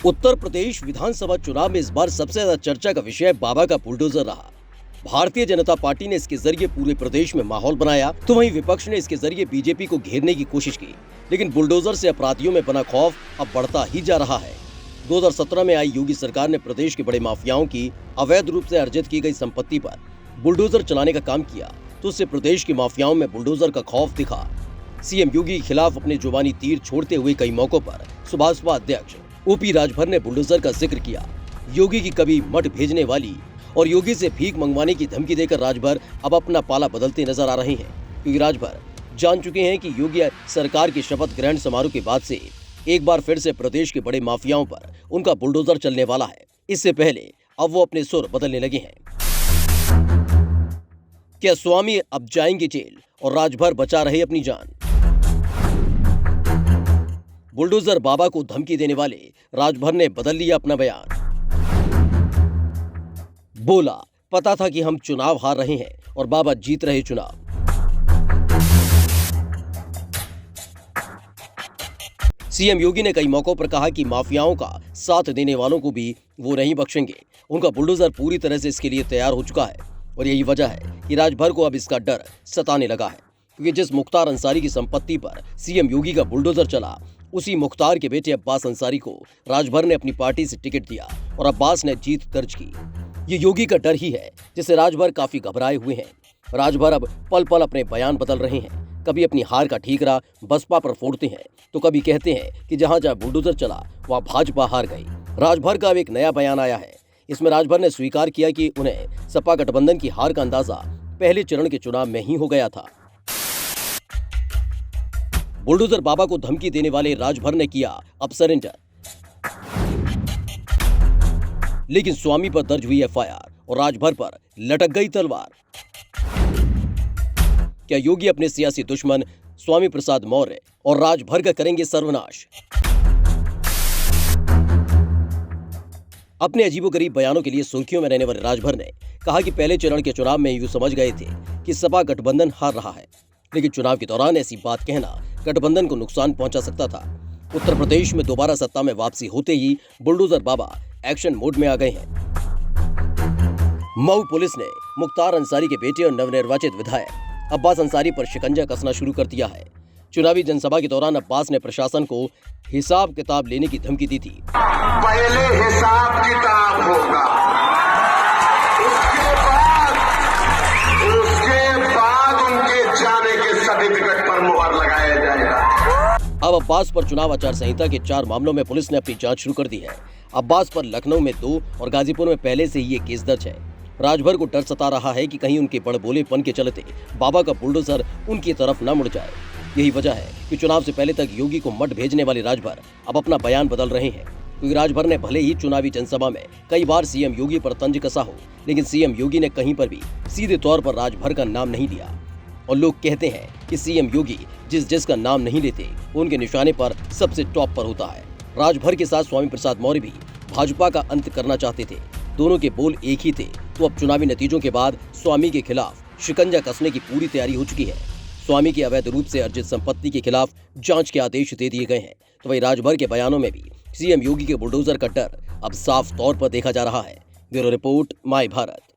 उत्तर प्रदेश विधानसभा चुनाव में इस बार सबसे ज्यादा चर्चा का विषय बाबा का बुलडोजर रहा। भारतीय जनता पार्टी ने इसके जरिए पूरे प्रदेश में माहौल बनाया, तो वहीं विपक्ष ने इसके जरिए बीजेपी को घेरने की कोशिश की। लेकिन बुलडोजर से अपराधियों में बना खौफ अब बढ़ता ही जा रहा है। 2017 में आई योगी सरकार ने प्रदेश के बड़े माफियाओं की अवैध रूप से अर्जित की गई संपत्ति पर बुलडोजर चलाने का काम किया, तो उससे प्रदेश के माफियाओं में बुलडोजर का खौफ दिखा। सीएम योगी के खिलाफ अपने जुबानी तीर छोड़ते हुए कई मौकों पर सुभाषपा अध्यक्ष ओपी राजभर ने बुलडोजर का जिक्र किया। योगी की कभी मठ भेजने वाली और योगी से भीख मंगवाने की धमकी देकर राजभर अब अपना पाला बदलते नजर आ रहे हैं, क्योंकि राजभर जान चुके हैं कि योगी सरकार के शपथ ग्रहण समारोह के बाद से एक बार फिर से प्रदेश के बड़े माफियाओं पर उनका बुलडोजर चलने वाला है। इससे पहले अब वो अपने सुर बदलने लगे हैं। क्या स्वामी अब जाएंगे जेल और राजभर बचा रहे अपनी जान? बुलडोजर बाबा को धमकी देने वाले राजभर ने बदल लिया अपना बयान। बोला, पता था कि हम चुनाव हार रहे हैं और बाबा जीत रहे चुनाव। सीएम योगी ने कई मौकों पर कहा कि माफियाओं का साथ देने वालों को भी वो नहीं बख्शेंगे। उनका बुलडोजर पूरी तरह से इसके लिए तैयार हो चुका है और यही वजह है कि राजभर को अब इसका डर सताने लगा है, क्योंकि जिस मुख्तार अंसारी की संपत्ति पर सीएम योगी का बुलडोजर चला, उसी मुख्तार के बेटे अब्बास अंसारी को राजभर ने अपनी पार्टी से टिकट दिया और अब्बास ने जीत दर्ज की। ये योगी का डर ही है जिससे राजभर काफी घबराए हुए हैं। राजभर अब पल पल अपने बयान बदल रहे हैं। कभी अपनी हार का ठीकरा बसपा पर फोड़ते हैं, तो कभी कहते हैं कि जहां जहां बुलडोजर चला वहां भाजपा हार गई। राजभर का अब एक नया बयान आया है। इसमें राजभर ने स्वीकार किया कि उन्हें सपा गठबंधन की हार का अंदाजा पहले चरण के चुनाव में ही हो गया था। बुलडोजर बाबा को धमकी देने वाले राजभर ने किया अब सरेंडर, लेकिन स्वामी पर दर्ज हुई एफआईआर और राजभर पर लटक गई तलवार। क्या योगी अपने सियासी दुश्मन स्वामी प्रसाद मौर्य और राजभर का करेंगे सर्वनाश? अपने अजीबोगरीब बयानों के लिए सुर्खियों में रहने वाले राजभर ने कहा कि पहले चरण के चुनाव में यूं समझ गए थे कि सपा गठबंधन हार रहा है, लेकिन चुनाव के दौरान ऐसी बात कहना गठबंधन को नुकसान पहुंचा सकता था। उत्तर प्रदेश में दोबारा सत्ता में वापसी होते ही बुलडोजर बाबा एक्शन मोड में आ गए हैं। मऊ पुलिस ने मुख्तार अंसारी के बेटे और नवनिर्वाचित विधायक अब्बास अंसारी पर शिकंजा कसना शुरू कर दिया है। चुनावी जनसभा के दौरान अब्बास ने प्रशासन को हिसाब किताब लेने की धमकी दी थी। पहले हिसाब किताब होगा, उसके बाद उनके जाने के सर्टिफिकेट पर मुहर लगाया जाएगा। अब अब्बास पर चुनाव आचार संहिता के 4 मामलों में पुलिस ने अपनी जांच शुरू कर दी है। अब्बास पर लखनऊ में 2 और गाजीपुर में पहले से ही ये केस दर्ज है। राजभर को डर सता रहा है कि कहीं उनके बड़बोलेपन के चलते बाबा का बुलडोजर उनकी तरफ न मुड़ जाए। यही वजह है कि चुनाव से पहले तक योगी को मठ भेजने वाले राजभर अब अपना बयान बदल रहे हैं, क्योंकि राजभर ने भले ही चुनावी जनसभा में कई बार सीएम योगी पर तंज कसा हो, लेकिन सीएम योगी ने कहीं पर भी सीधे तौर पर राजभर का नाम नहीं लिया। और लोग कहते हैं कि सीएम योगी जिसका नाम नहीं लेते उनके निशाने पर सबसे टॉप पर होता है। राजभर के साथ स्वामी प्रसाद मौर्य भी भाजपा का अंत करना चाहते थे। दोनों के बोल एक ही थे, तो अब चुनावी नतीजों के बाद स्वामी के खिलाफ शिकंजा कसने की पूरी तैयारी हो चुकी है। स्वामी की अवैध रूप से अर्जित संपत्ति के खिलाफ जांच के आदेश दे दिए गए हैं, तो वही राजभर के बयानों में भी सीएम योगी के बुलडोजर का डर अब साफ तौर पर देखा जा रहा है। Bureau report, my Bharat.